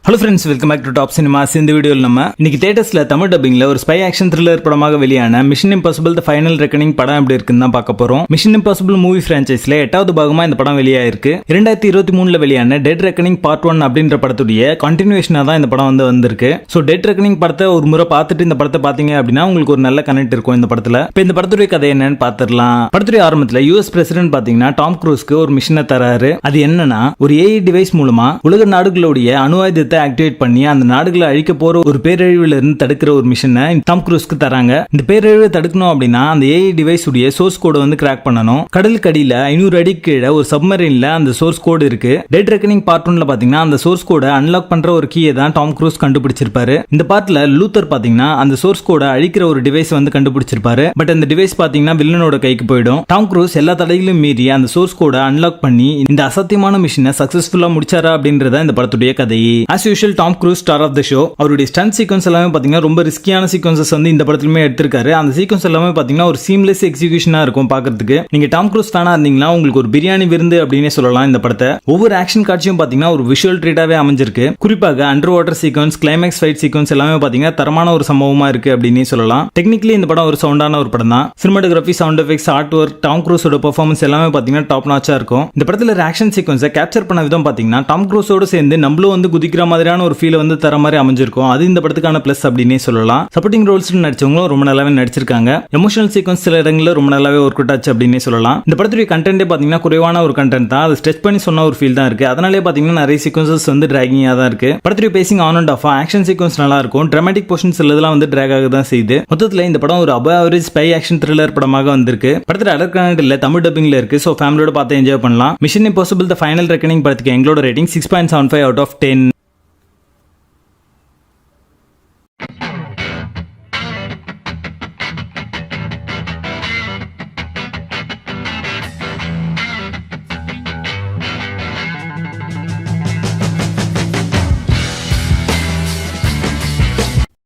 Hello friends, welcome back to top cinemas. இந்த வீடியோவில் நம்ம இன்னைக்கு தியேட்டர்ஸ்ல தமிழ் டப்பிங்ல ஒரு ஸ்பை ஆக்ஷன் த்ரில்லர் படமாக வெளியான mission impossible the final reckoning படம் எப்படி இருக்குன்னு தான் பார்க்க போறோம். மிஷன் இம்பாசிபிள் மூவி பிரான்ச்சைஸ்ல 8வது பாகமா இந்த படம் வெளியாயிருக்கு. 2023 வெளியான டெட் ரெக்கனிங் பார்ட் 1 அப்படின்ற படத்துடைய கண்டினியூஷனா தான் இந்த படம் வந்திருக்கு. ஸோ டெட் ரெக்கனிங் படத்தை ஒரு முறை பார்த்துட்டு இந்த படத்தை பார்த்தீங்க அப்படின்னா உங்களுக்கு ஒரு நல்ல கனெக்ட் இருக்கும் இந்த படத்துல. இப்போ இந்த படத்துடைய கதை என்னன்னு பார்த்துடலாம். படத்துடைய ஆரம்பத்தில் US பிரசிடென்ட் பாத்தீங்கன்னா டாம் க்ரூஸ்க்கு ஒரு மிஷனை தராரு. அது என்னன்னா, ஒரு AI டிவைஸ் மூலமா உலக நாடுகளுடைய அணு ஆயுதத்தை ஆக்டிவேட் பண்ணி அந்த நாடுகளை அழிக்க போற ஒரு பேரழிவுல இருந்து தடுக்கிற ஒரு மிஷனை டாம் க்ரூஸ்க்கு தராங்க. இந்த பேரழிவை தடுக்கணும் அப்படின்னா அந்த AI டிவைஸ் உடைய சோர்ஸ் கோட வந்து கிராக் பண்ணணும். கடலுக்கு அடியில 500 அடி கீழே ஒரு சப்மரீன்ல அந்த சோர்ஸ் கோடு இருக்கு. டெட் ரெக்கனிங் பார்ட் 1ல பாத்தீங்கன்னா அந்த சோர்ஸ் கோட அன்லாக் பண்ற ஒரு கீயை தான் டாம் க்ரூஸ் கண்டுபிடிச்சிருப்பாரு. இந்த பார்ட்ல லூத்தர் பாத்தீங்கன்னா அந்த சோர்ஸ் கோட அழிக்கிற ஒரு டிவைஸ் வந்து கண்டுபிடிச்சிருப்பாரு. பட் அந்த டிவைஸ் பாத்தீங்கன்னா வில்லனோட கைக்கு போயிடும். டாம் க்ரூஸ் எல்லா தடைகளையும் மீறி அந்த சோர்ஸ் கோட அன்லாக் பண்ணி இந்த அசத்தியமான மிஷனை சக்சஸ்ஃபுல்லா முடிச்சாரா அப்படின்றத இந்த படத்துடைய கதையை. As usual Tom Cruise star of the show. அவருடைய ஸ்டண்ட் சீக்வன்ஸ் எல்லாமே பாத்தீங்கன்னா ரொம்ப ரிஸ்கியான சீக்வன்சஸ் வந்து இந்த படத்துலயுமே எடுத்திருக்காரு. அந்த சீக்வன்ஸ் எல்லாமே பாத்தீங்கன்னா ஒரு சீம்லெஸ் எக்ஸிகியூஷனா இருக்கும் பாக்குறதுக்கு. நீங்க டாம் க்ரூஸ் ஃபேனா இருந்தீங்கன்னா உங்களுக்கு ஒரு பிரியாணி விருந்து அப்படின்னே சொல்லலாம் இந்த படத்தை. ஒவ்வொரு ஆக்ஷன் காட்சியும் பாத்தீங்கன்னா ஒரு விஷுவல் ட்ரீட்டாவே அமைஞ்சிருக்கு. குறிப்பாக under water sequence, climax fight sequence எல்லாமே பாத்தீங்கன்னா தரமான ஒரு சம்பவமா இருக்கு அப்படின்னே சொல்லலாம். டெக்னிக்கலி இந்த படம் ஒரு சவுண்டான ஒரு படம் தான். Cinematography, sound effects, art work, Tom க்ரூஸோட பெர்ஃபார்மன்ஸ் எல்லாமே பாத்தீங்கன்னா டாப் நாச்சா இருக்கும். இந்த படத்துல ஆக்ஷன் சீக்வன்ஸை கேப்சர் பண்ண விதம் பாத்தீங்கன்னா டாம் க்ரூஸோட சேர்ந்து நம்மளும் வந்து குதிக்கிற மாதிரியான ஒரு ஃபீல் வந்து தர மாதிரி அமைஞ்சிருக்கும். அது இந்த படத்துக்கான பிளஸ் அப்படின்னே சொல்லலாம். சப்போர்ட்டிங் ரோல்ஸ் நடிச்சவங்களும் ரொம்ப நல்லாவே நடிச்சிருக்காங்க. எமோஷனல் சீக்வன்ஸ் சில இடங்களில் ரொம்ப நல்லாவே ஒர்க் அவுட் ஆச்சு அப்படின்னே சொல்லலாம். இந்த படத்துடைய கண்டென்ட்டே பாத்தீங்கன்னா குறைவான ஒரு கண்டென்ட் தான். அது ஸ்ட்ரெச் பண்ணி சொன்ன ஒரு ஃபீல் தான் இருக்கு. அதனாலே பாத்தீங்கன்னா நிறைய சீக்வன்சஸ் வந்து டிராகிங்கா தான் இருக்கு. படத்துடைய facing on and half, action sequence நல்லா இருக்கும். டிராமேட்டிக் போர்ஷன்ஸ் இதெல்லாம் வந்து டிராக் ஆக தான் செய்யுது. மொத்தத்தில் இந்த படம் ஒரு above average spy action thriller படமாக வந்திருக்கு. படத்துல அடர் கனெக்ட் இல்ல, தமிழ் டப்பிங்ல இருக்கு. சோ ஃபேமிலியோட பார்த்து என்ஜாய் பண்ணலாம். Mission impossible the final reckoning படத்துக்கு எங்களோட ரேட்டிங் 6.75 out of 10.